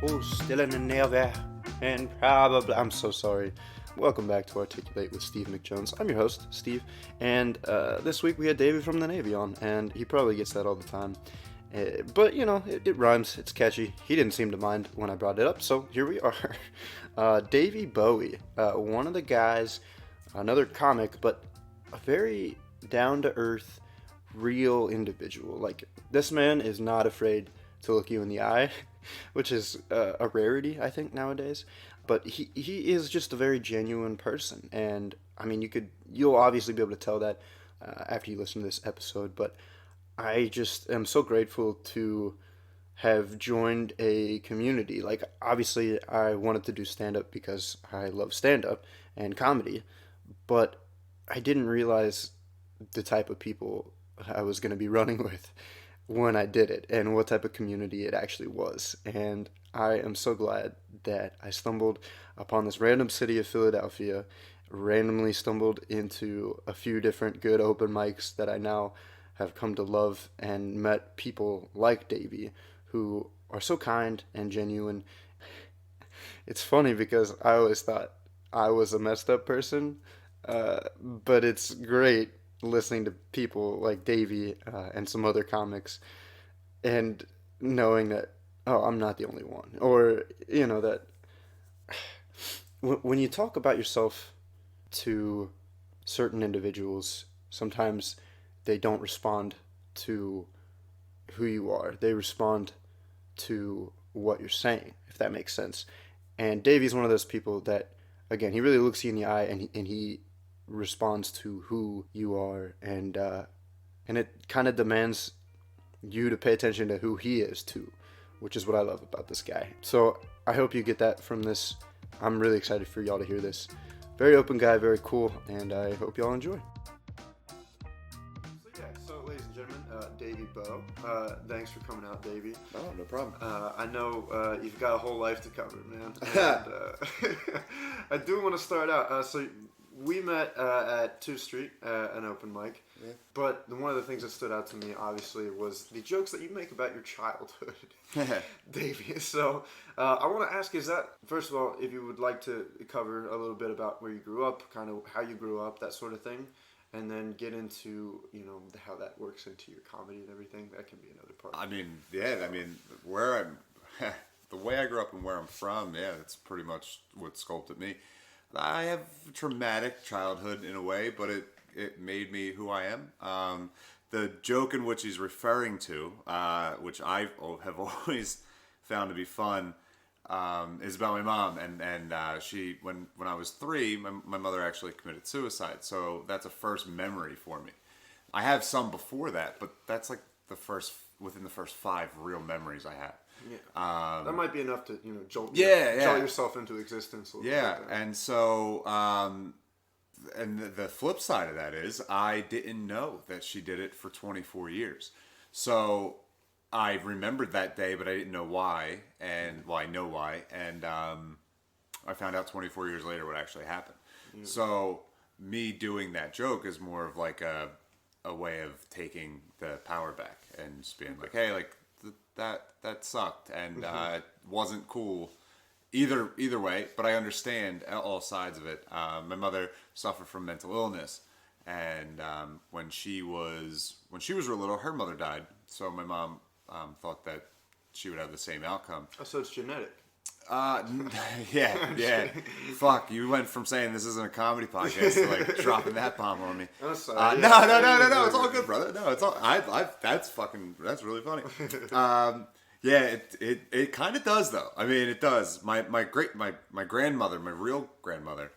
who's still in the never and probably. I'm so sorry. Welcome back to Articulate with Steve McJones. I'm your host, Steve, and this week we had Davey from the Navy on, and he probably gets that all the time. But, you know, it rhymes, it's catchy. He didn't seem to mind when I brought it up, so here we are. Davey Bo, one of the guys, another comic, but a very down-to-earth, real individual. Like, this man is not afraid to look you in the eye, which is a rarity, I think, nowadays. But he is just a very genuine person, and I mean, you'll obviously be able to tell that after you listen to this episode. But I just am so grateful to have joined a community. Like, obviously, I wanted to do stand-up because I love stand-up and comedy, but I didn't realize the type of people I was going to be running with when I did it, and what type of community it actually was. And I am so glad that I stumbled upon this random city of Philadelphia, randomly stumbled into a few different good open mics that I now have come to love, and met people like Davey who are so kind and genuine. It's funny because I always thought I was a messed up person, but it's great listening to people like Davey and some other comics and knowing that, oh, I'm not the only one. Or, you know, that when you talk about yourself to certain individuals, sometimes they don't respond to who you are. They respond to what you're saying, if that makes sense. And Davey's one of those people that, again, he really looks you in the eye, and he responds to who you are, and it kind of demands you to pay attention to who he is too, which is what I love about this guy. So I hope you get that from this. I'm really excited for y'all to hear this. Very open guy, very cool, and I hope y'all enjoy. So ladies and gentlemen, Davey Bo. Thanks for coming out, Davey. Oh, no problem. I know you've got a whole life to cover, man. And, I do want to start out. So we met at 2 Street, an open mic. Yeah. But one of the things that stood out to me, obviously, was the jokes that you make about your childhood, Davey. So I want to ask, is that, first of all, if you would like to cover a little bit about where you grew up, kind of how you grew up, that sort of thing, and then get into, you know, how that works into your comedy and everything. That can be another part. I mean, yeah, where I'm, the way I grew up and where I'm from, yeah, that's pretty much what sculpted me. I have a traumatic childhood in a way, but it made me who I am. The joke in which he's referring to, which I have always found to be fun, is about my mom. And she, when I was 3, my mother actually committed suicide. So that's a first memory for me. I have some before that, but that's like within the first 5 real memories I have. Yeah. That might be enough to, you know, jolt yourself into existence. Yeah, and so, and the flip side of that is, I didn't know that she did it for 24 years. So I remembered that day, but I didn't know why, and I know why, and I found out 24 years later what actually happened. Yeah. So me doing that joke is more of like a way of taking the power back and just being like, hey, like, that sucked, and it wasn't cool either way, but I understand all sides of it. My mother suffered from mental illness, and when she was real little, her mother died, so my mom thought that she would have the same outcome. Oh, so it's genetic. Yeah. Fuck, you went from saying this isn't a comedy podcast to like dropping that bomb on me. I'm sorry. No, it's all good, brother. No, it's all. That's really funny. Yeah, it kind of does though. I mean, it does. My grandmother, my real grandmother,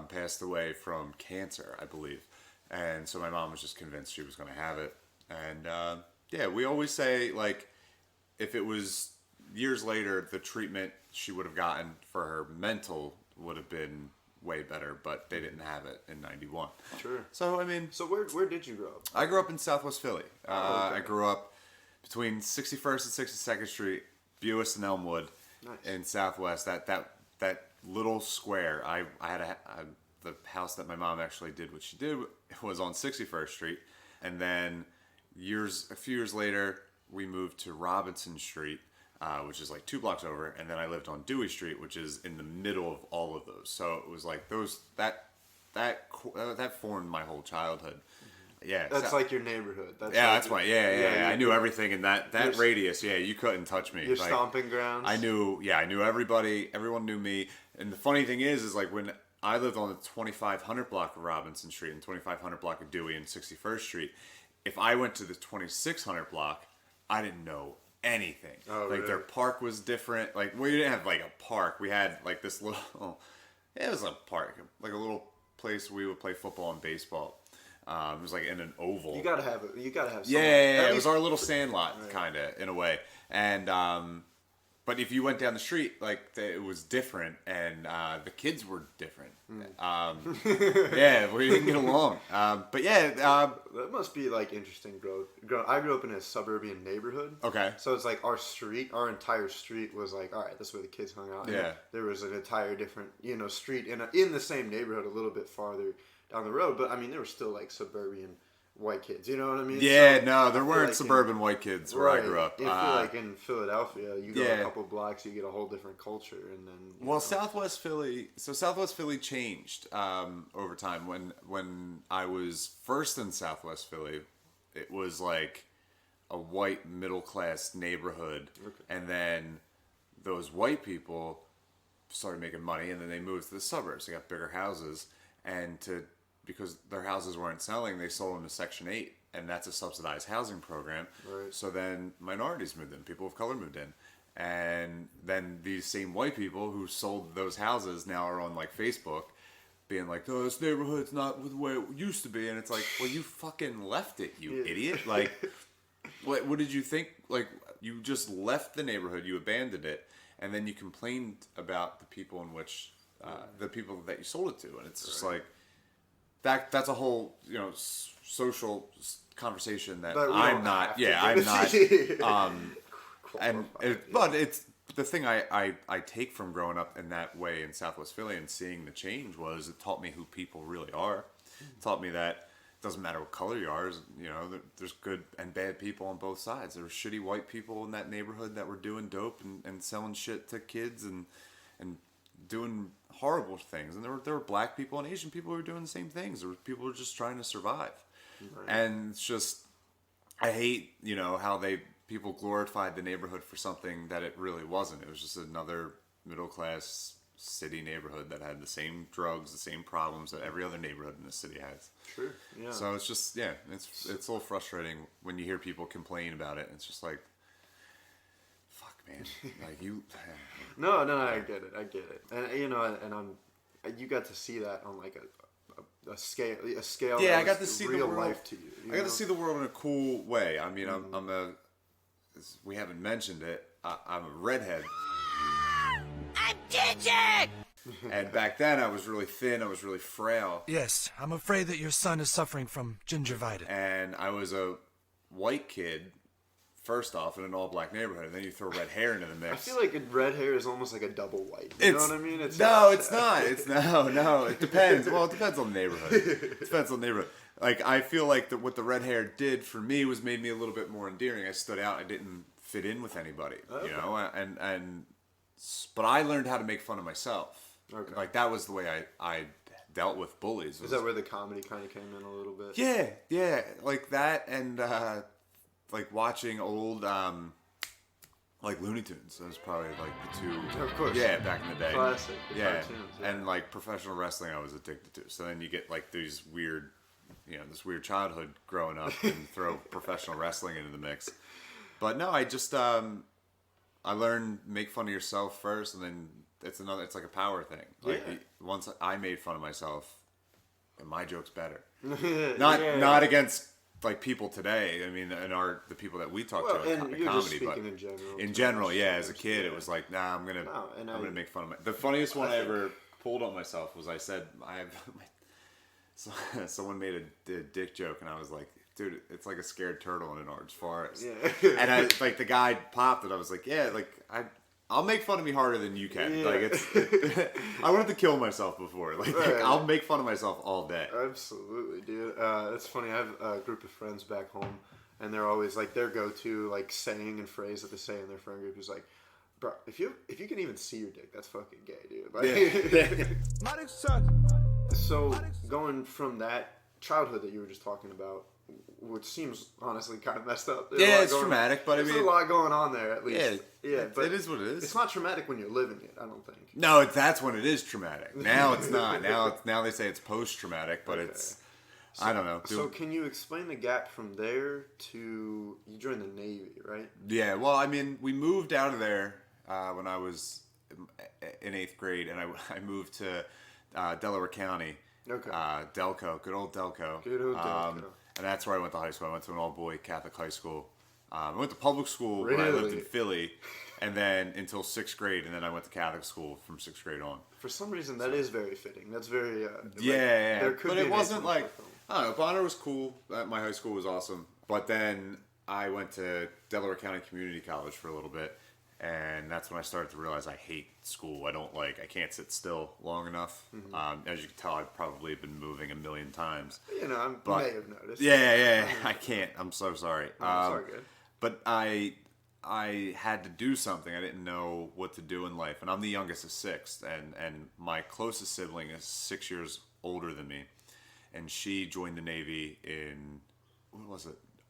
passed away from cancer, I believe, and so my mom was just convinced she was going to have it. And yeah, we always say, like, if it was years later, the treatment she would have gotten for her mental would have been way better, but they didn't have it in 91. Sure. So, I mean... So where did you grow up? I grew up in Southwest Philly. Okay. I grew up between 61st and 62nd Street, Buis and Elmwood. Nice. In Southwest. That little square. I had the house that my mom actually did what she did was on 61st Street. And then a few years later, we moved to Robinson Street, which is like 2 blocks over, and then I lived on Dewey Street, which is in the middle of all of those. So it was like that formed my whole childhood. Yeah, That's like your neighborhood. That's why. Yeah. I knew everything in that radius. Yeah, you couldn't touch me. Your stomping grounds. I knew everybody. Everyone knew me. And the funny thing is like when I lived on the 2500 block of Robinson Street and 2500 block of Dewey and 61st Street, if I went to the 2600 block, I didn't know anything. Oh, like really? their park was different. Like we didn't have like a park. We had like this little. It was a park, like a little place we would play football and baseball. It was like in an oval. You gotta have it. You gotta have. Yeah. It was our little sandlot, kind of in a way. And but if you went down the street, like it was different, and the kids were different. Yeah, we didn't get along. But yeah, that must be like interesting growth. I grew up in a suburban neighborhood. Okay. So it's like our entire street was like, all right, this is where the kids hung out. Yeah. And there was an entire different, street in the same neighborhood, a little bit farther down the road. But I mean, there were still like suburban white kids. You know what I mean? Yeah, so no, there weren't suburban white kids where I grew up. I feel like in Philadelphia, you go a couple blocks, you get a whole different culture, and then Southwest Philly changed over time. When I was first in Southwest Philly, it was like a white middle class neighborhood, and then those white people started making money, and then they moved to the suburbs. They got bigger houses, and because their houses weren't selling, they sold them to Section 8, and that's a subsidized housing program. Right. So then minorities moved in, people of color moved in. And then these same white people who sold those houses now are on like Facebook being like, oh, this neighborhood's not the way it used to be. And it's like, well, you fucking left it, you idiot. Like, what did you think? Like, you just left the neighborhood, you abandoned it, and then you complained about the people in which, the people that you sold it to. And it's just like, that's a whole social conversation that I'm not. Yeah, I'm not. But it's the thing I take from growing up in that way in Southwest Philly and seeing the change was it taught me who people really are. It taught me that it doesn't matter what color you are. There's good and bad people on both sides. There were shitty white people in that neighborhood that were doing dope and selling shit to kids and doing horrible things, and there were black people and Asian people who were doing the same things. There were people who were just trying to survive, and it's just I hate how people glorified the neighborhood for something that it really wasn't. It was just another middle class city neighborhood that had the same drugs, the same problems that every other neighborhood in the city has. True. Yeah. So it's just it's a little frustrating when you hear people complain about it. It's just like, fuck, man, like you. No, I get it, and you got to see that on like a scale. Yeah, that I got to see real the world, life to you. I got to see the world in a cool way. I mean, we haven't mentioned it. I'm a redhead. I'm digit! And back then, I was really thin. I was really frail. Yes, I'm afraid that your son is suffering from gingivitis. And I was a white kid. First off, in an all-black neighborhood, and then you throw red hair into the mix. I feel like red hair is almost like a double white. You know what I mean? It's not. It depends. Well, it depends on the neighborhood. It depends on the neighborhood. Like, I feel like what the red hair did for me was made me a little bit more endearing. I stood out. I didn't fit in with anybody, but I learned how to make fun of myself. Okay. Like, that was the way I dealt with bullies. Is that where the comedy kind of came in a little bit? Yeah. Like that and... like watching old like Looney Tunes. That was probably like the two. Of course. Yeah, back in the day. Classic. Cartoons, yeah. And like professional wrestling I was addicted to. So then you get like these weird, this weird childhood growing up and throw professional wrestling into the mix. But no, I just I learned make fun of yourself first, and then it's like a power thing. Like once I made fun of myself, and my joke's better. Not against like people today. I mean, the people that we talk to in comedy, just speaking but in general, as a kid, it was like, nah, I'm gonna make fun of the funniest one I ever pulled on myself was I said someone made a dick joke, and I was like, dude, it's like a scared turtle in an orange forest. Yeah. And I like the guy popped it. I was like, yeah, like I'll make fun of me harder than you can. Yeah. Like I wanted to kill myself before. Like I'll make fun of myself all day. Absolutely, dude. It's funny. I have a group of friends back home, and they're always like their go-to like saying and phrase that they say in their friend group is like, bro, if you can even see your dick, that's fucking gay, dude. Like, My dick sucks. so going from that childhood that you were just talking about, which seems honestly kind of messed up. Yeah, it's traumatic, but I there's mean, a lot going on there at least. Yeah, but it is what it is. It's not traumatic when you're living it, I don't think. No, that's when it is traumatic. Now it's not. Now they say it's post-traumatic, but it's. I don't know. So can you explain the gap from there to you joined the Navy, right? Yeah, well, I mean, we moved out of there when I was in 8th grade, and I moved to Delaware County. Okay. Delco, good old Delco. Good old Delco. And that's where I went to high school. I went to an all-boy Catholic high school. I went to public school when I lived in Philly, and then until 6th grade, and then I went to Catholic school from 6th grade on. For some reason, that is very fitting. That's very yeah. There could but be it wasn't like film. I don't know. Bonner was cool. My high school was awesome. But then I went to Delaware County Community College for a little bit, and that's when I started to realize I hate school. I can't sit still long enough. As you can tell, I've probably been moving a million times. You know, I may have noticed. Yeah. I can't. I'm so sorry. Sorry, good. But I had to do something. I didn't know what to do in life, and I'm the youngest of 6, and my closest sibling is 6 years older than me, and she joined the Navy in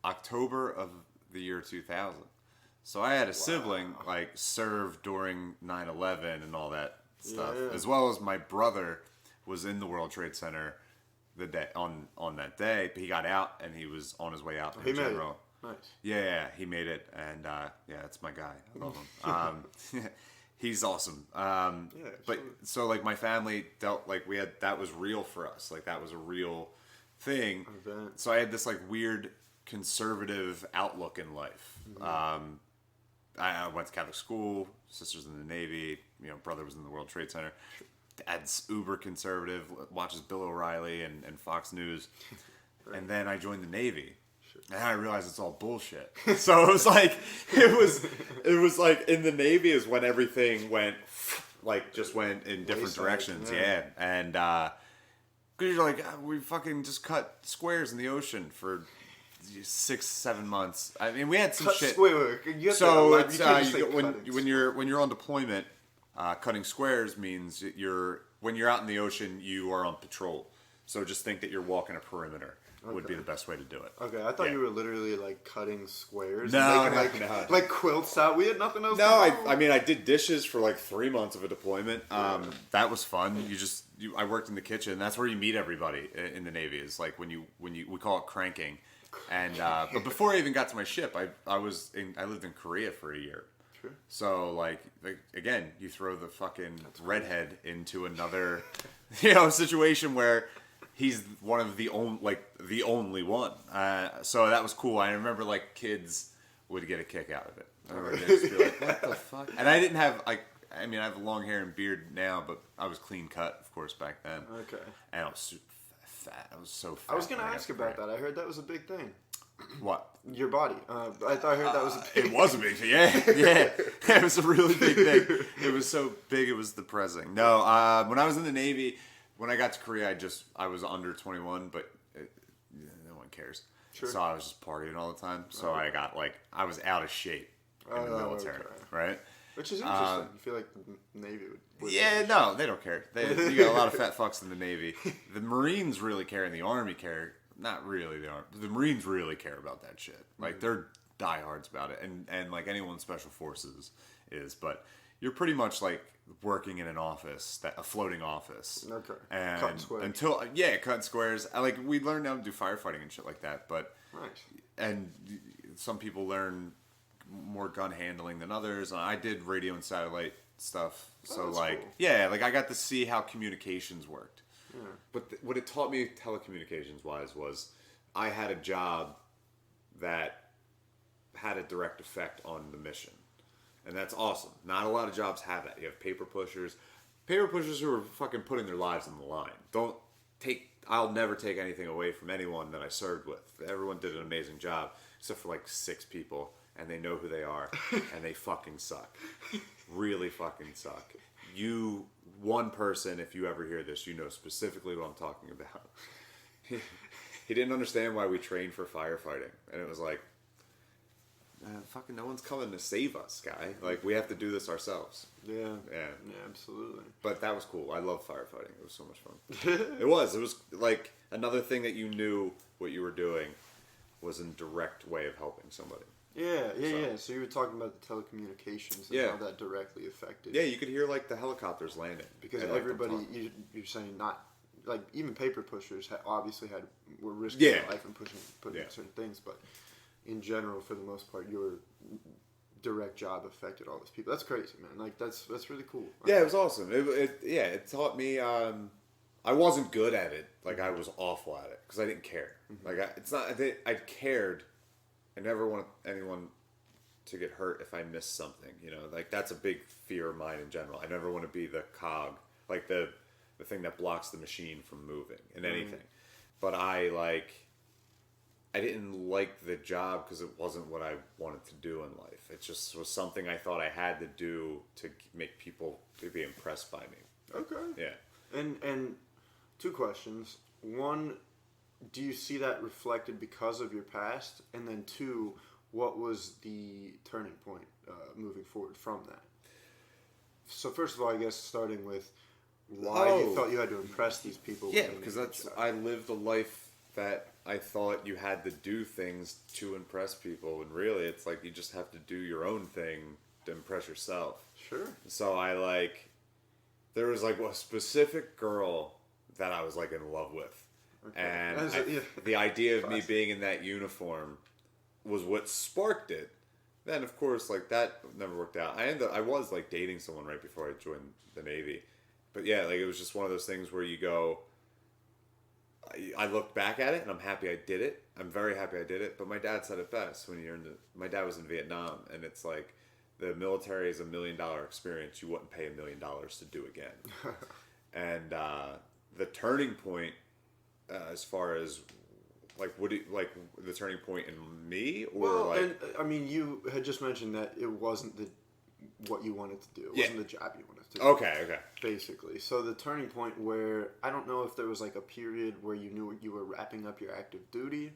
October of the year 2000. So I had a sibling like served during 9/11 and all that stuff, as well as my brother was in the World Trade Center the day on that day. But he got out and he was on his way out in general. Nice. Yeah, he made it, and that's my guy. I love him. He's awesome. But so like my family dealt like that was real for us. Like that was a real thing. So I had this like weird conservative outlook in life. I went to Catholic school, sisters in the Navy, brother was in the World Trade Center. Dad's uber conservative, watches Bill O'Reilly and Fox News. And then I joined the Navy. And I realized it's all bullshit. So it was like in the Navy is when everything went in different directions. Yeah. And because you're like, we fucking just cut squares in the ocean for 6-7 months. I mean, we had some shit. So it's when you're on deployment, cutting squares means when you're out in the ocean, you are on patrol. So just think that you're walking a perimeter. Would be the best way to do it. Okay, I thought you were literally like cutting squares. No, and like quilts out. We had nothing else. No, I mean I did dishes for like 3 months of a deployment. That was fun. I worked in the kitchen. That's where you meet everybody in the Navy. Is like when we call it cranking. And but before I even got to my ship, I lived in Korea for a year. Sure. So like again, you throw the fucking redhead into another situation where he's one of the only one. So that was cool. I remember like kids would get a kick out of it. I remember they'd just be like, what the fuck? And I didn't have I have long hair and beard now, but I was clean cut, of course, back then. Okay. And I was super fat. I was so fat. I was gonna ask about that. I heard that was a big thing. What? Your body. I heard that was a big It was a big thing. Yeah. It was a really big thing. It was so big, it was depressing. No, when I was in the Navy. When I got to Korea, I was under 21, but no one cares. Sure. So I was just partying all the time. So I was out of shape in the military, right? Which is interesting. You feel like the Navy would Yeah, no, they don't care. You got a lot of fat fucks in the Navy. The Marines really care, and the Army care. Not really, the Marines really care about that shit. Like they're diehards about it, and like anyone in Special Forces is, but you're pretty much like working in an office, a floating office. Okay. And cutting squares. Cutting squares. We learned how to do firefighting and shit like that, but nice. And some people learn more gun handling than others. And I did radio and satellite stuff, so cool. I got to see how communications worked. Yeah. But what it taught me telecommunications wise was I had a job that had a direct effect on the mission. And that's awesome. Not a lot of jobs have that. You have paper pushers who are fucking putting their lives on the line. I'll never take anything away from anyone that I served with. Everyone did an amazing job, except for like 6 people, and they know who they are, and they fucking suck. Really fucking suck. One person, if you ever hear this, you know specifically what I'm talking about. He didn't understand why we trained for firefighting, and it was like, fucking no one's coming to save us, guy. Like, we have to do this ourselves. Yeah. Yeah. Yeah, absolutely. But that was cool. I love firefighting. It was so much fun. It was like another thing that you knew what you were doing was in direct way of helping somebody. Yeah. So you were talking about the telecommunications and how that directly affected. Yeah, you could hear like the helicopters landing Because and, like, everybody, you're saying not, like even paper pushers obviously were risking their life and putting certain things, but in general, for the most part, your direct job affected all those people. That's crazy, man. Like that's really cool. Yeah, it was awesome. It taught me. I wasn't good at it. Like I was awful at it because I didn't care. Like I cared. I never want anyone to get hurt if I miss something. You know, like that's a big fear of mine in general. I never want to be the cog, like the thing that blocks the machine from moving in anything. But I didn't like the job because it wasn't what I wanted to do in life. It just was something I thought I had to do to make people to be impressed by me. Okay. Yeah. And two questions. One, do you see that reflected because of your past? And then two, what was the turning point moving forward from that? So first of all, I guess starting with why you felt you had to impress these people. Yeah, because I lived a life that I thought you had to do things to impress people, and really it's like you just have to do your own thing to impress yourself. Sure. So there was like a specific girl that I was like in love with. Okay. And the idea of me being in that uniform was what sparked it. Then of course like that never worked out. I was like dating someone right before I joined the Navy. But yeah, like it was just one of those things where you go, I look back at it and I'm happy I did it. I'm very happy I did it. But my dad said it best when my dad was in Vietnam, and it's like the military is $1 million experience you wouldn't pay $1 million to do again. And the turning point, as far as like the turning point in me, or and, I mean, you had just mentioned that it wasn't what you wanted to do. It wasn't the job you wanted to do. Okay. Basically. So the turning point where, I don't know if there was like a period where you knew you were wrapping up your active duty.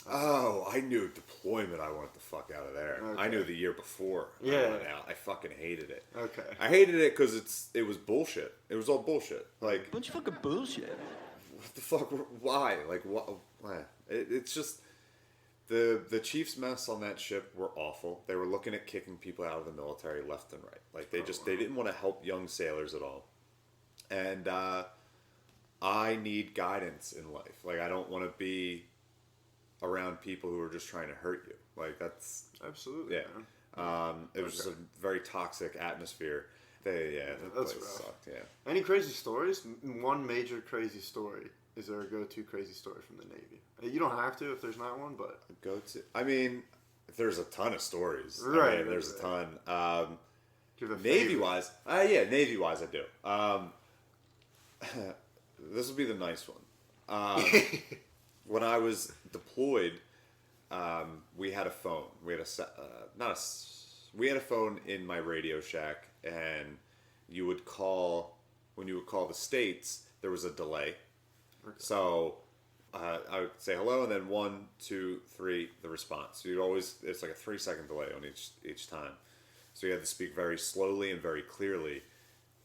I knew deployment. I wanted the fuck out of there. Okay. I knew the year before. I went out. I fucking hated it. Okay. I hated it because it was bullshit. It was all bullshit. Like, bunch of fucking bullshit. What the fuck? Why? Like, what? Why? It's just the Chiefs mess on that ship were awful. They were looking at kicking people out of the military left and right. Like they didn't want to help young sailors at all. And I need guidance in life. Like I don't want to be around people who are just trying to hurt you. Like that's absolutely. Yeah. It was just a very toxic atmosphere. That place sucked. Yeah. Any crazy stories? One major crazy story. Is there a go-to crazy story from the Navy? You don't have to if there's not one, but go-to. I mean, there's a ton of stories. Right. I mean, there's a ton. Navy-wise, Navy-wise, I do. This will be the nice one. When I was deployed, we had a phone. We had we had a phone in my Radio Shack, and you would call when you would call the States. There was a delay, so I would say hello, and then 1, 2, 3, the response. So it's like a 3-second delay on each time. So you had to speak very slowly and very clearly.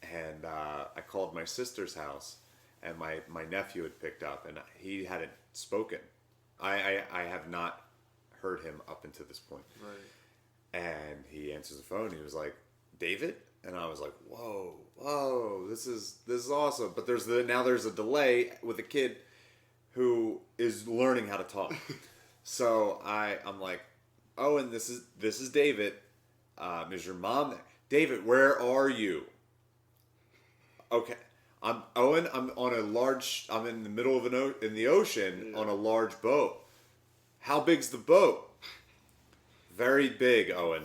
And I called my sister's house, and my nephew had picked up, and he hadn't spoken. I have not heard him up until this point. Right. And he answers the phone. He was like, "David?" And I was like, "Whoa, this is awesome." But there's a delay with a kid who is learning how to talk. So I'm like, "Oh, and this is David. Is your mom there? David, where are you?" Okay. I'm Owen. I'm in the middle of in the ocean on a large boat. How big's the boat? Very big, Owen.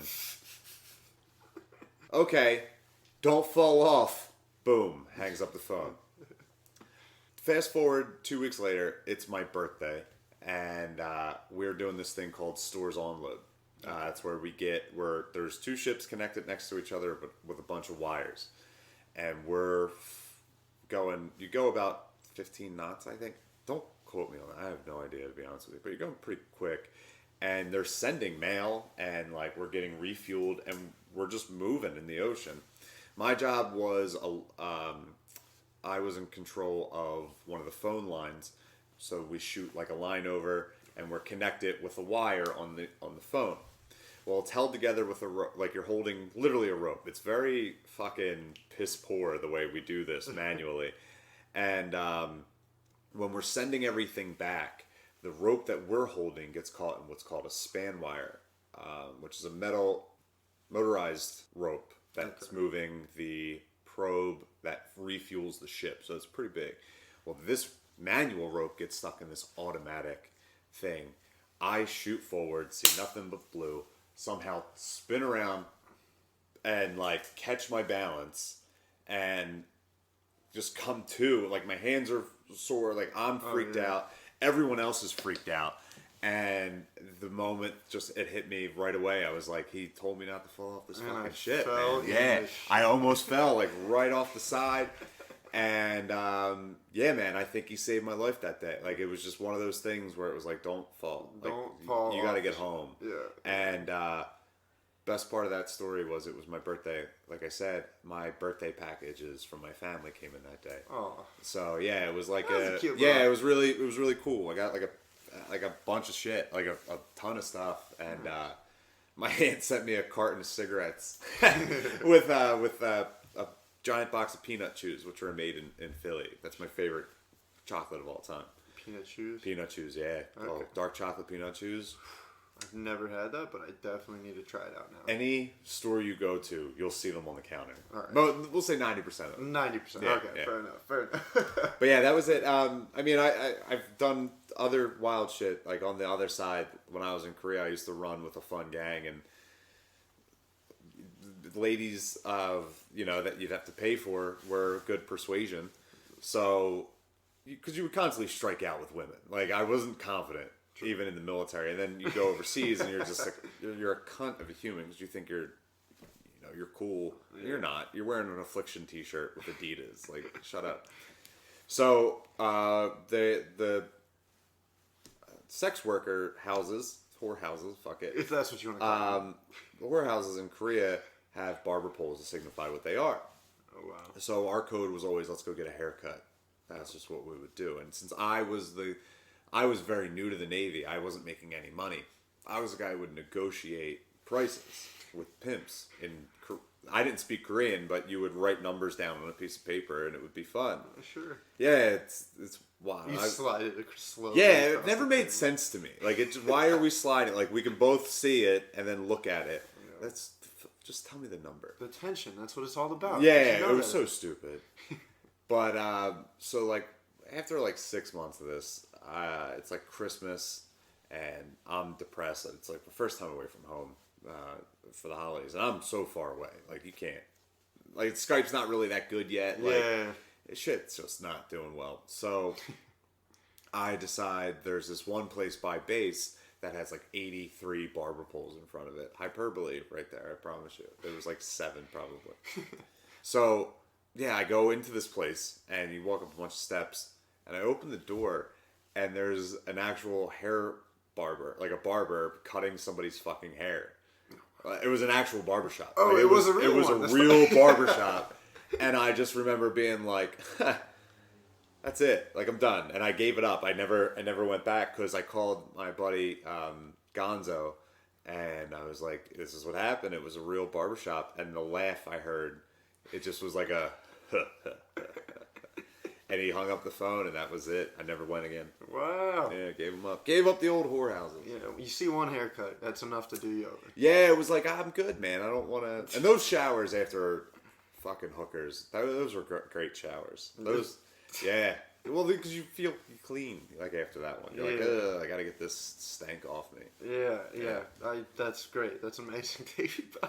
Okay. Don't fall off. Boom. Hangs up the phone. Fast forward 2 weeks later. It's my birthday, and we're doing this thing called Stores Onload. That's where there's 2 ships connected next to each other, but with a bunch of wires, and we're going. You go about 15 knots, I think. Don't quote me on that. I have no idea, to be honest with you. But you're going pretty quick, and they're sending mail, and like we're getting refueled, and we're just moving in the ocean. My job was I was in control of one of the phone lines, so we shoot like a line over, and we're connected with a wire on the phone. Well, it's held together with a rope, like you're holding literally a rope. It's very fucking piss poor the way we do this manually. And when we're sending everything back, the rope that we're holding gets caught in what's called a span wire, which is a metal motorized rope that's moving the probe that refuels the ship. So it's pretty big. Well, this manual rope gets stuck in this automatic thing. I shoot forward, see nothing but blue, somehow spin around and like catch my balance and just come to. Like my hands are sore, like I'm freaked out. Everyone else is freaked out. And the moment just it hit me right away, I was like, he told me not to fall off this fucking shit, man. Yeah, I almost fell like right off the side. And yeah, man, I think he saved my life that day. Like it was just one of those things where it was like, don't fall. Like, Don't fall. You got to get home. Yeah. And best part of that story was it was my birthday. Like I said, my birthday packages from my family came in that day. Oh. So yeah, it was like That was a cute yeah, little- it was really cool. I got like a bunch of shit, like a ton of stuff, and my aunt sent me a carton of cigarettes with a giant box of peanut chews, which are made in Philly. That's my favorite chocolate of all time. Peanut chews? Peanut chews, yeah. Oh, dark chocolate peanut chews. I've never had that, but I definitely need to try it out now. Any store you go to, you'll see them on the counter. All right. But we'll say 90% of them. 90%. Yeah, Okay, yeah. fair enough. But yeah, that was it. I mean, I've done other wild shit. Like on the other side, when I was in Korea, I used to run with a fun gang, and ladies that you'd have to pay for were good persuasion. So, because you would constantly strike out with women. Like I wasn't confident. Even in the military, and then you go overseas and you're just like you're a cunt of a human because you think you're cool. Yeah. You're not. You're wearing an Affliction T-shirt with Adidas. Like shut up. So the sex worker houses, whorehouses, fuck it. If that's what you want to call them. The whorehouses in Korea have barber poles to signify what they are. Oh wow. So our code was always let's go get a haircut. That's just what we would do. And since I was very new to the Navy. I wasn't making any money. I was a guy who would negotiate prices with pimps. I didn't speak Korean, but you would write numbers down on a piece of paper, and it would be fun. Sure. Yeah, it's wild. You slide it slowly. Yeah, it never made sense to me. Like, why are we sliding? Like, we can both see it and then look at it. Yeah. Just tell me the number. The tension. That's what it's all about. Yeah, it was so stupid. But so like after like 6 months of this. It's like Christmas, and I'm depressed. It's like the first time away from home for the holidays, and I'm so far away. Like you can't. Like Skype's not really that good yet. Like, yeah. Shit's just not doing well. So I decide there's this one place by base that has like 83 barber poles in front of it. Hyperbole right there. I promise you. There was like 7 probably. So yeah, I go into this place, and you walk up a bunch of steps, and I open the door. And there's an actual hair barber, like a barber cutting somebody's fucking hair. It was an actual barbershop. Oh, like, it was a real one. It was a real barbershop. And I just remember being like, that's it. Like, I'm done. And I gave it up. I never went back because I called my buddy Gonzo. And I was like, this is what happened. It was a real barbershop. And the laugh I heard, it just was like a... And he hung up the phone, and that was it. I never went again. Wow. Yeah, gave him up. Gave up the old whorehouses. Yeah, you see one haircut, that's enough to do you over. Yeah, it was like, I'm good, man. I don't want to... And those showers after fucking hookers, those were great showers. Those, yeah. Well, because you feel clean, like, after that one. You're like, ugh, I got to get this stank off me. Yeah. That's great. That's amazing, Davey Bo.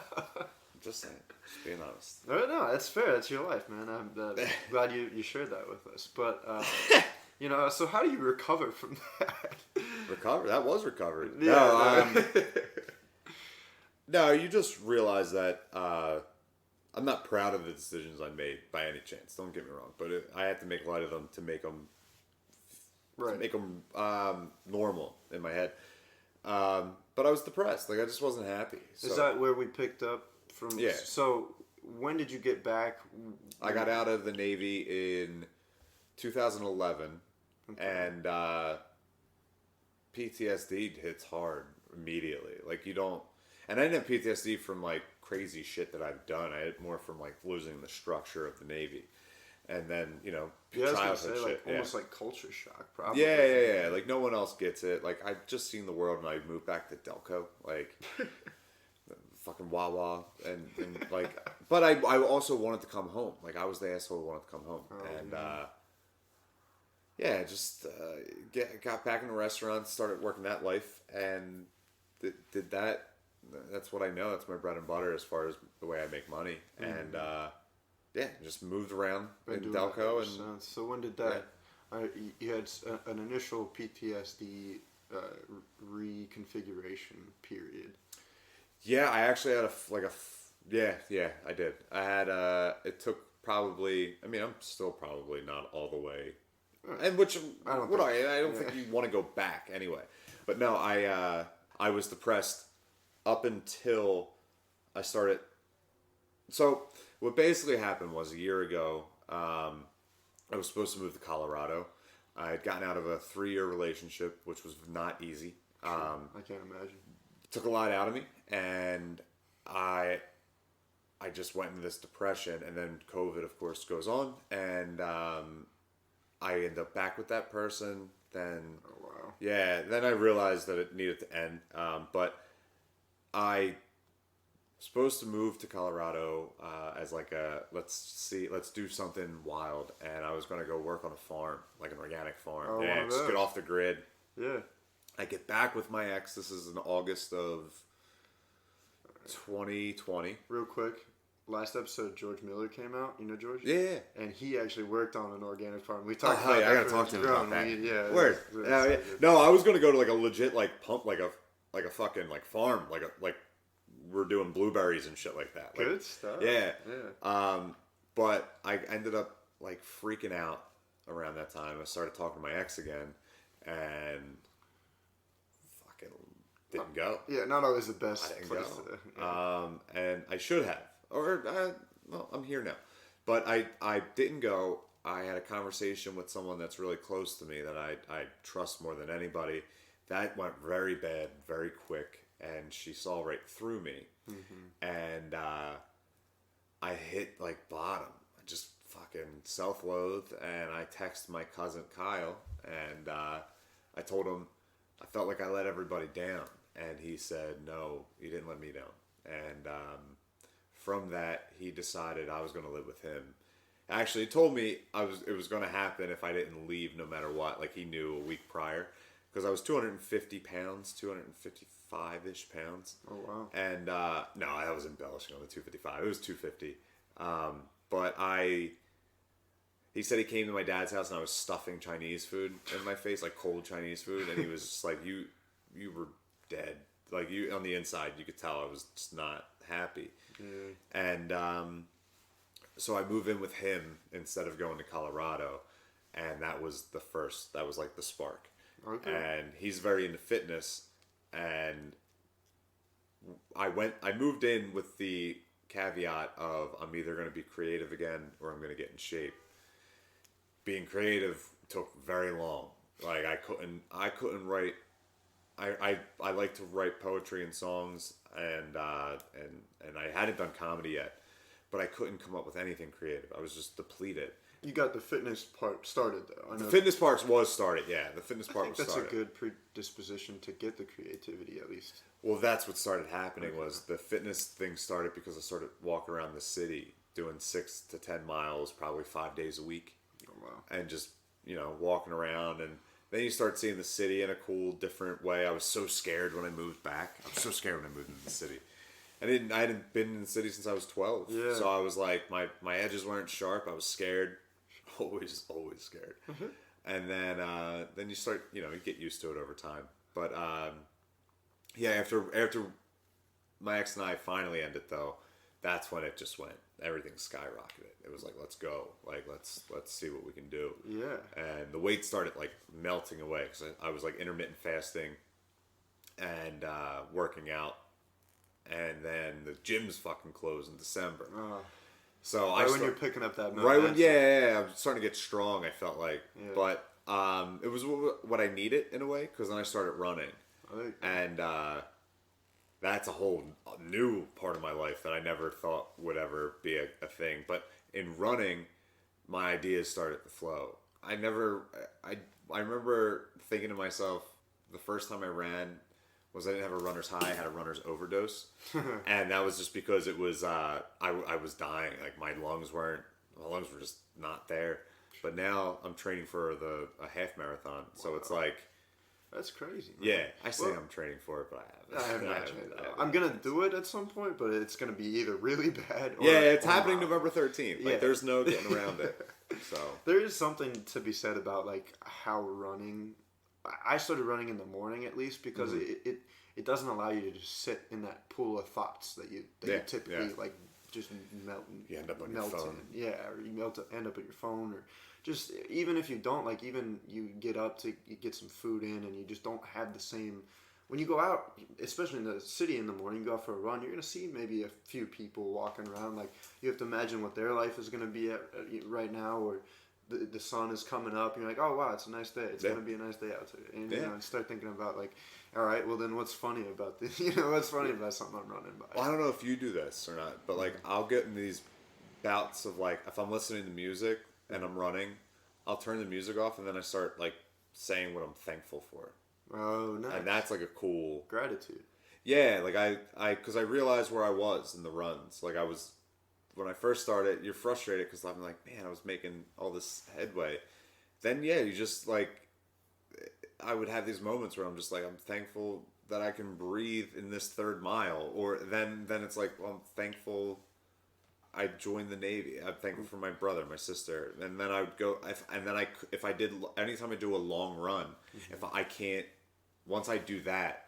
Just saying. Just being honest. No, that's fair. That's your life, man. I'm glad you shared that with us. But, so how do you recover from that? Recover? That was recovery. Yeah, No, you just realize that I'm not proud of the decisions I made by any chance. Don't get me wrong. But I had to make light of them to make them, right. normal in my head. but I was depressed. Like I just wasn't happy. So. Is that where we picked up from? Yeah. So when did you get back? I got out of the Navy in 2011, and PTSD hits hard immediately. Like you don't, and I didn't have PTSD from like crazy shit that I've done. I had it more from like losing the structure of the Navy, and then Yeah, I was gonna childhood say, shit. almost like culture shock, probably. Yeah. Like no one else gets it. Like I've just seen the world when I moved back to Delco. Like. Fucking Wawa and like, but I also wanted to come home. Like I was the asshole who wanted to come home, just got back in the restaurant, started working that life, and did that. That's what I know. That's my bread and butter as far as the way I make money, and just moved around in Delco. And so when did that? You had an initial PTSD reconfiguration period. Yeah, I actually had I did. I had it took probably, I mean, I'm still probably not all the way, and which I don't think you want to go back anyway. But no, I was depressed up until I started. So what basically happened was a year ago, I was supposed to move to Colorado. I had gotten out of a 3-year relationship, which was not easy. I can't imagine. Took a lot out of me, and I just went into this depression, and then COVID, of course, goes on, and I end up back with that person. Then, then I realized that it needed to end. But I supposed to move to Colorado as like let's do something wild, and I was going to go work on a farm, like an organic farm, just get off the grid. Yeah. I get back with my ex. This is in August of 2020. Real quick, last episode George Miller came out. You know George? Yeah. And he actually worked on an organic farm. We talked about that. I gotta talk to him about that. Word. Yeah. No, I was gonna go to like a legit like pump like a fucking like farm like we're doing blueberries and shit like that. Like, good stuff. Yeah. But I ended up like freaking out around that time. I started talking to my ex again, and didn't go. Yeah, not always the best. I didn't place go. And I should have. Well, I'm here now. But I didn't go. I had a conversation with someone that's really close to me that I trust more than anybody. That went very bad, very quick, and she saw right through me. Mm-hmm. And I hit like bottom. I just fucking self-loathed, and I texted my cousin Kyle, and I told him I felt like I let everybody down. And he said, no, you didn't let me down. And from that, he decided I was going to live with him. Actually, he told me it was going to happen if I didn't leave no matter what. Like he knew a week prior. Because I was 250 pounds, 255-ish pounds. Oh, wow. And no, I was embellishing on the 255. It was 250. But he said he came to my dad's house and I was stuffing Chinese food in my face, like cold Chinese food. And he was just like, you were dead. Like you on the inside, you could tell I was just not happy. And so I moved in with him instead of going to Colorado, and that was like the spark. Okay. And he's very into fitness, and I moved in with the caveat of I'm either going to be creative again or I'm going to get in shape. Being creative took very long. Like I couldn't write. I like to write poetry and songs, and I hadn't done comedy yet, but I couldn't come up with anything creative. I was just depleted. You got the fitness part started though. The fitness part was started. Yeah, the fitness part was started. That's a good predisposition to get the creativity at least. Well, that's what started happening. Was the fitness thing started because I started walking around the city doing 6 to 10 miles, probably 5 days a week. Oh wow! And just walking around, and then you start seeing the city in a cool, different way. I was so scared when I moved back. I was so scared when I moved into the city. I hadn't been in the city since I was 12. Yeah. So I was like, my edges weren't sharp. I was scared. Always scared. Mm-hmm. And then you start, you get used to it over time. But after my ex and I finally ended though, that's when it just went. Everything skyrocketed. It was like, let's go. Like, let's see what we can do. Yeah. And the weight started like melting away because I was like intermittent fasting, and working out, and then the gym's fucking closed in December. So when you're picking up that right when I'm starting to get strong. I felt like, Yeah. but it was what I needed in a way, because then I started running, and that's a whole new part of my life that I never thought would ever be a thing. But in running, my ideas started to flow. I remember thinking to myself, the first time I ran was I didn't have a runner's high, I had a runner's overdose. And that was just because it was, I was dying. Like my lungs were just not there. But now I'm training for a half marathon. So it's like, that's crazy, man. Yeah, I say I'm training for it, but I haven't. I'm going to do it at some point, but it's going to be either really bad or... Yeah, it's happening November 13th. Like, Yeah. there's no getting around it. So there is something to be said about, like, how running... I started running in the morning, at least, because it doesn't allow you to just sit in that pool of thoughts that you typically, like, just melt. You end up on your phone. Yeah, or you end up at your phone, or... Just even if you don't, like, even you get up to get some food in and you just don't have the same, when you go out, especially in the city in the morning, you go out for a run, you're going to see maybe a few people walking around. Like, you have to imagine what their life is going to be at right now, or the sun is coming up. And you're like, oh, wow, it's a nice day. It's going to be a nice day out today. And, you know, and start thinking about, like, all right, well, then what's funny about this? You know, what's funny about something I'm running by? Well, I don't know if you do this or not, but, like, I'll get in these bouts of, like, if I'm listening to music and I'm running, I'll turn the music off and then I start, like, saying what I'm thankful for. Oh, nice. And that's, like, a cool... Gratitude. Yeah, like, because I realized where I was in the runs. Like, when I first started, you're frustrated because I'm like, man, I was making all this headway. Then, yeah, you just, like, I would have these moments where I'm just like, I'm thankful that I can breathe in this third mile. Or then it's like, well, I'm thankful I joined the Navy. I'm thankful for my brother, my sister, and then I would go. Anytime I do a long run, if I can't, once I do that,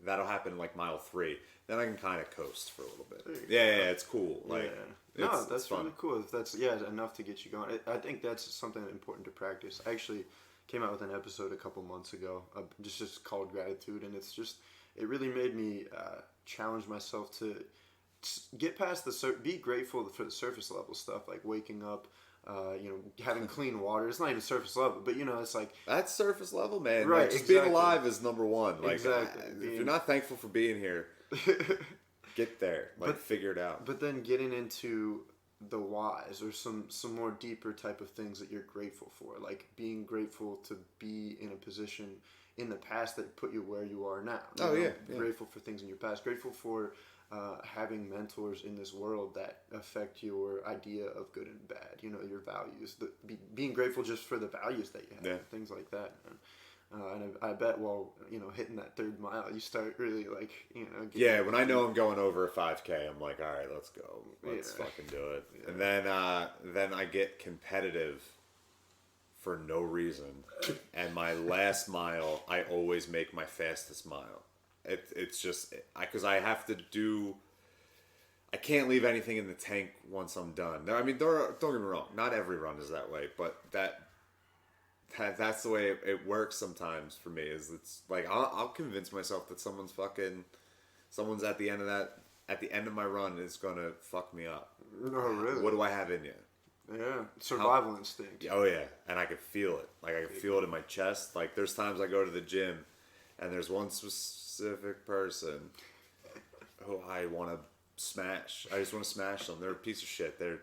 that'll happen like mile 3. Then I can kind of coast for a little bit. Yeah, it's cool. Like, no, that's fun. really cool. If that's enough to get you going. I think that's something important to practice. I actually came out with an episode a couple months ago, just called Gratitude, and it really made me challenge myself to get past be grateful for the surface level stuff, like waking up, having clean water. It's not even surface level, but it's like that's surface level, man. Right, like, just exactly. being alive is number one. Like, exactly. If you're not thankful for being here, get there. Like, figure it out. But then getting into the whys, or some more deeper type of things that you're grateful for, like being grateful to be in a position in the past that put you where you are now. Grateful for things in your past. Grateful for having mentors in this world that affect your idea of good and bad, your values, being grateful just for the values that you have, things like that. And I bet hitting that third mile, you start really when I know I'm going over a 5K, I'm like, all right, let's go. Let's fucking do it. Yeah. And then I get competitive for no reason. And my last mile, I always make my fastest mile. It's just because I have to do. I can't leave anything in the tank once I'm done. I mean, don't get me wrong. Not every run is that way, but that's the way it works sometimes for me. Is it's like I'll convince myself that someone's at the end of my run is gonna fuck me up. No, really. What do I have in you? Yeah, survival instinct. Oh yeah, and I can feel it. Like I can feel it in my chest. Like there's times I go to the gym, and there's one specific person who I want to smash. I just want to smash them. They're a piece of shit. They're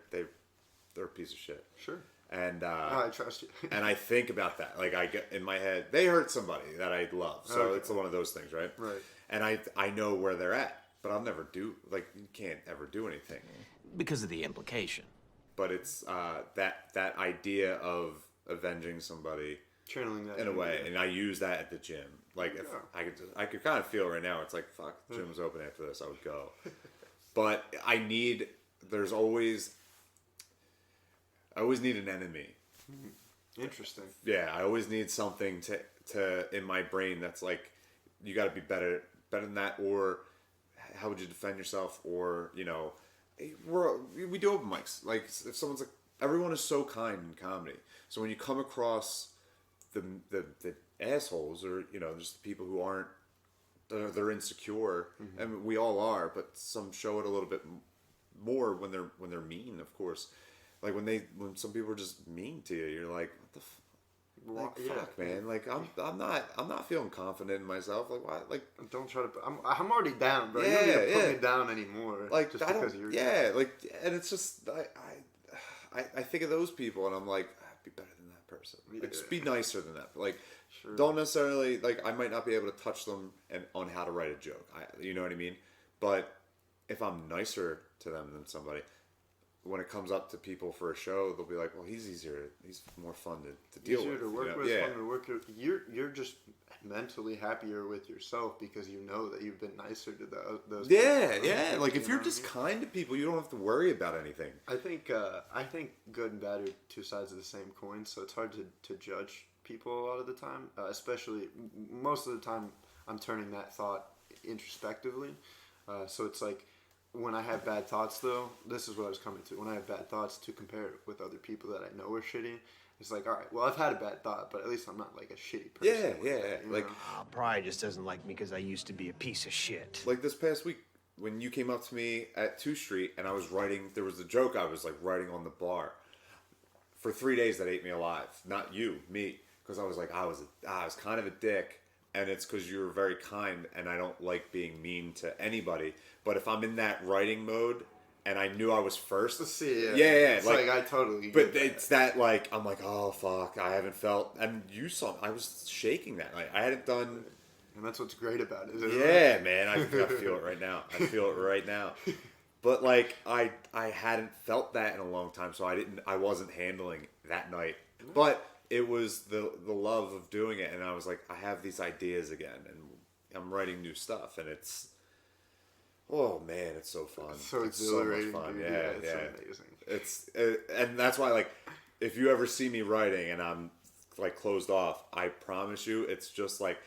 a piece of shit. Sure. And I trust you. And I think about that. Like I get in my head, they hurt somebody that I love. So it's one of those things, right? Right. And I know where they're at, but I'll never do, like, you can't ever do anything Because of the implication. But it's that idea of avenging somebody, channeling that in a way, and I use that at the gym. Like if I could kind of feel right now. It's like, fuck, the gym was open after this, I would go. But there's always. I always need an enemy. Interesting. Yeah, I always need something to in my brain that's like, you got to be better than that, or how would you defend yourself, or we do open mics. Like if someone's like, everyone is so kind in comedy. So when you come across the assholes, or just the people who aren't they're insecure, and we all are, but some show it a little bit more when they're mean, of course. Like when some people are just mean to you, you're like, what the fuck, man. Like I'm not feeling confident in myself. Like why? Like don't try to. I'm already down, bro. Yeah, you don't need to put me down anymore. Like just I because don't. you're Yeah, like, and it's just I think of those people, and I'm like, I'd be better than that person. Like just be nicer than that. Like don't necessarily like I might not be able to touch them on how to write a joke. You know what I mean? But if I'm nicer to them than somebody, when it comes up to people for a show, they'll be like, "Well, he's easier. He's more fun to deal easier with. to work you know? with, Yeah. fun to work with. You're just mentally happier with yourself because you know that you've been nicer to those. Yeah, people. yeah. Like if you're just kind to people, you don't have to worry about anything. I think good and bad are two sides of the same coin, so it's hard to judge people a lot of the time. Especially most of the time, I'm turning that thought introspectively. So it's like. When I have bad thoughts, though, this is what I was coming to. When I have bad thoughts, to compare it with other people that I know are shitty, it's like, all right, well, I've had a bad thought, but at least I'm not like a shitty person. Like, Pride just doesn't like me because I used to be a piece of shit. like this past week when you came up to me at 2 Street and I was writing, there was a joke I was like writing on the bar. For 3 days that ate me alive. Not you, me. Because I was like, I was kind of a dick. And it's because you were very kind, and I don't like being mean to anybody. But if I'm in that writing mode, and I knew I was first, It's like I totally. But it's that like I'm like, oh fuck, I haven't felt, and you saw I was shaking that. Like I hadn't done. And that's what's great about it. Yeah, man, I feel it right now. I feel it right now. But like I hadn't felt that in a long time, so I wasn't handling that night. But it was the love of doing it, and I was like, I have these ideas again, and I'm writing new stuff, and it's, oh man, it's so fun. It's so so exhilarating. much fun. Dude. Yeah, It's amazing. It's and that's why, like, if you ever see me writing and I'm like closed off, I promise you, it's just like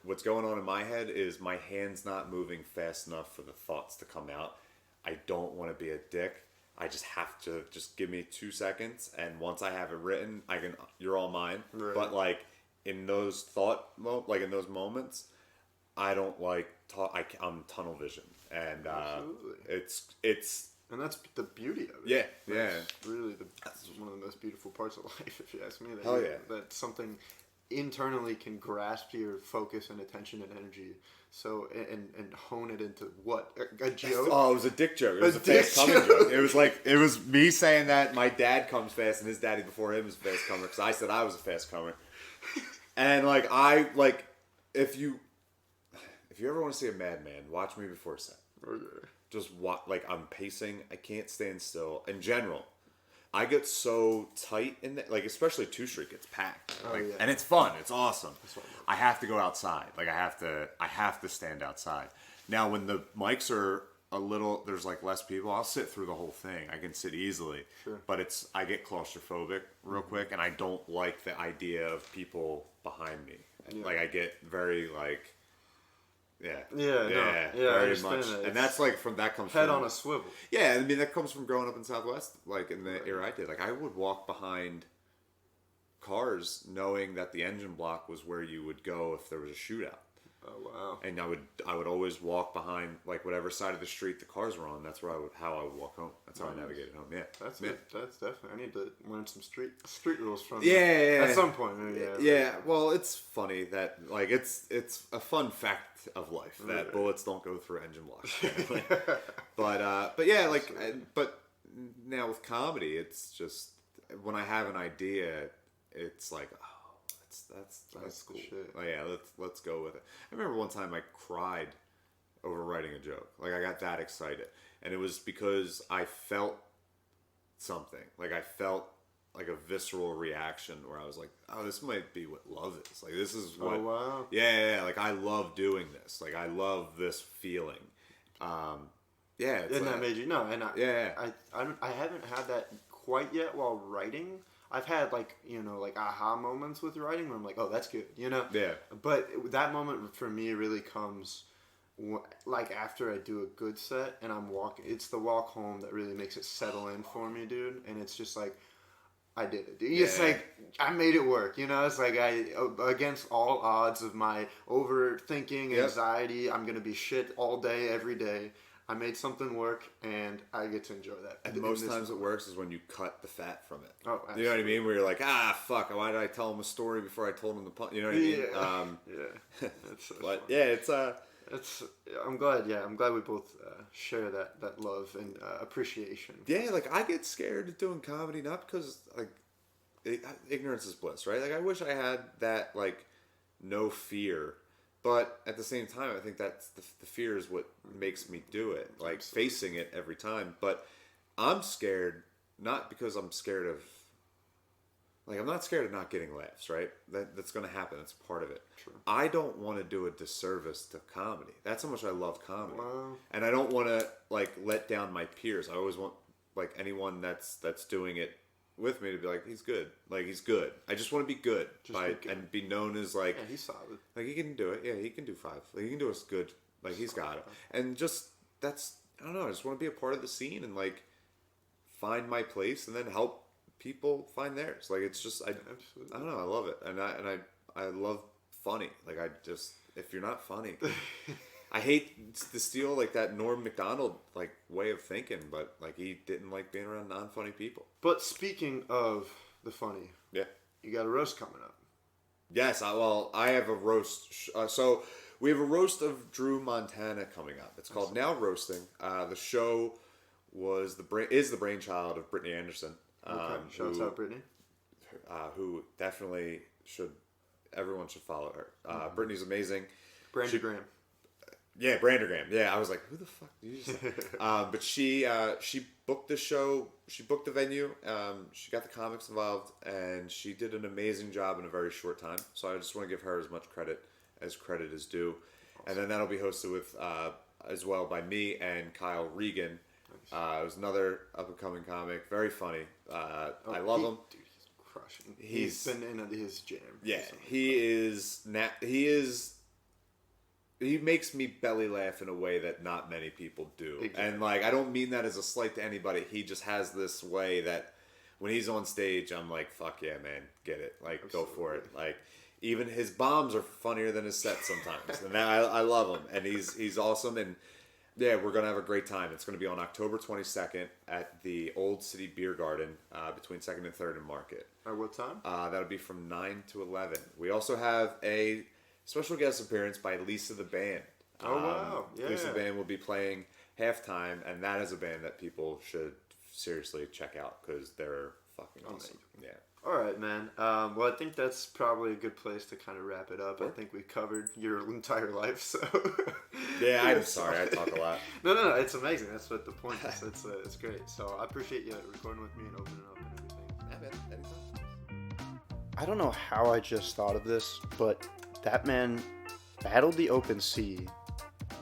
what's going on in my head is my hand's not moving fast enough for the thoughts to come out. I don't want to be a dick. I just have to just give me 2 seconds, and once I have it written, you're all mine. Right. But like in those in those moments, I don't like talk. I'm tunnel vision, and it's and that's the beauty of it. Yeah, That's really that's one of the most beautiful parts of life, if you ask me. Hell yeah. That something internally can grasp your focus and attention and energy. So and hone it into what a joke. Oh, it was a dick joke. It was a fast coming joke. It was me saying that my dad comes fast and his daddy before him was a fast comer because I said I was a fast comer. And if you ever want to see a madman, watch me before set. Okay. Just watch. Like I'm pacing. I can't stand still. In general, I get so tight in that, like especially 2 Street gets packed, and it's fun. It's awesome. I have to go outside. Like I have to stand outside. Now when the mics are there's like less people, I'll sit through the whole thing. I can sit easily, but I get claustrophobic real quick, and I don't like the idea of people behind me. Yeah. Like I get very like. Very much, and that's like that comes head from on a swivel. Yeah, I mean that comes from growing up in Southwest, like in the era I did. Like I would walk behind cars, knowing that the engine block was where you would go if there was a shootout. Oh wow! And I would always walk behind like whatever side of the street the cars were on. That's where how I would walk home. That's how I navigated home. Yeah, that's definitely. I need to learn some street rules from. Yeah. At some point, maybe. Yeah. Well, it's funny that like it's a fun fact of life that bullets don't go through engine blocks. But yeah, like but now with comedy, it's just when I have an idea, it's like. That's cool. Shit. Oh yeah, let's go with it. I remember one time I cried over writing a joke. Like I got that excited, and it was because I felt something. Like I felt like a visceral reaction where I was like, "Oh, this might be what love is. Like this is what." Oh wow. Yeah. Like I love doing this. Like I love this feeling. Yeah. And that made you know, and I haven't had that quite yet while writing. I've had like aha moments with writing where I'm like, oh, that's good, Yeah. But that moment for me really comes like after I do a good set and I'm walking. It's the walk home that really makes it settle in for me, dude. And it's just like I did it, dude. It's like, I made it work, you know? It's like, against all odds of my overthinking, anxiety, I'm going to be shit all day, every day. I made something work, and I get to enjoy that. And most times it works is when you cut the fat from it. Oh, absolutely. You know what I mean? Where you're like, fuck, why did I tell him a story before I told him the pun? You know what I mean? Yeah. That's so but fun. yeah, I'm glad we both share that love and appreciation. Yeah, like, I get scared of doing comedy, not because, like, ignorance is bliss, right? Like, I wish I had that, like, no fear. But at the same time, I think that's the fear is what makes me do it. Like, facing it every time. But I'm scared, not because I'm scared of... Like, I'm not scared of not getting laughs, right? That's going to happen. That's part of it. True. I don't want to do a disservice to comedy. That's how much I love comedy. Wow. And I don't want to, like, let down my peers. I always want, like, anyone that's doing it with me to be like, he's good. Like, he's good. I just want to be good. And be known as, like... Yeah, he's solid. Like, he can do it. Yeah, he can do 5. Like, he can do us good. Like, he's got it. And just, that's... I don't know. I just want to be a part of the scene and, like, find my place and then help people find theirs. Like, it's just... I don't know. I love it. And I love funny. Like, if you're not funny... I hate to steal, like, that Norm Macdonald, like, way of thinking, but, like, he didn't like being around non-funny people. But speaking of the funny, yeah, you got a roast coming up. Yes, I have a roast. So we have a roast of Drew Montana coming up. It's called Now Roasting. The show is the brainchild of Brittany Anderson. Okay, shouts out Brittany. Who definitely everyone should follow her. Brittany's amazing. Brandygram. Yeah, Brandergram. Yeah, I was like, who the fuck did you just say? But she booked the show. She booked the venue. She got the comics involved, and she did an amazing job in a very short time. So I just want to give her as much credit is due. Awesome. And then that'll be hosted with as well by me and Kyle Regan. Nice. It was another up-and-coming comic. Very funny. I love him. Dude, he's crushing. He's been in his jam. Yeah, he makes me belly laugh in a way that not many people do. Exactly. And, like, I don't mean that as a slight to anybody. He just has this way that when he's on stage, I'm like, fuck yeah, man, get it. Like, absolutely. Go for it. Like, even his bombs are funnier than his sets sometimes. And I love him. And he's awesome. And, yeah, we're going to have a great time. It's going to be on October 22nd at the Old City Beer Garden between 2nd and 3rd and Market. At what time? That'll be from 9 to 11. We also have a special guest appearance by Lisa the Band. Oh, wow. Yeah. Lisa the Band will be playing Halftime, and that is a band that people should seriously check out because they're fucking awesome. Yeah. All right, man. Well, I think that's probably a good place to kind of wrap it up. I think we covered your entire life, so... Yeah, I'm sorry. I talk a lot. No. It's amazing. That's what the point is. It's great. So I appreciate you recording with me and opening up and everything. Yeah, man. Anytime. I don't know how I just thought of this, but... That man battled the open sea,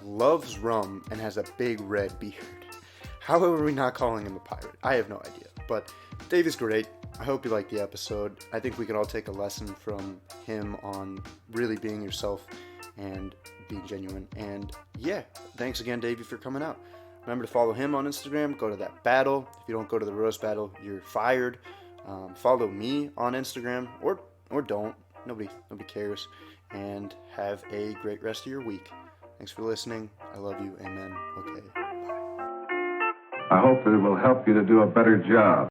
loves rum, and has a big red beard. How are we not calling him a pirate? I have no idea. But Dave is great. I hope you liked the episode. I think we can all take a lesson from him on really being yourself and being genuine. And yeah, thanks again, Davey, for coming out. Remember to follow him on Instagram. Go to that battle. If you don't go to the roast battle, you're fired. Follow me on Instagram or don't. Nobody cares. And have a great rest of your week. Thanks for listening. I love you. Amen. Okay. I hope that it will help you to do a better job.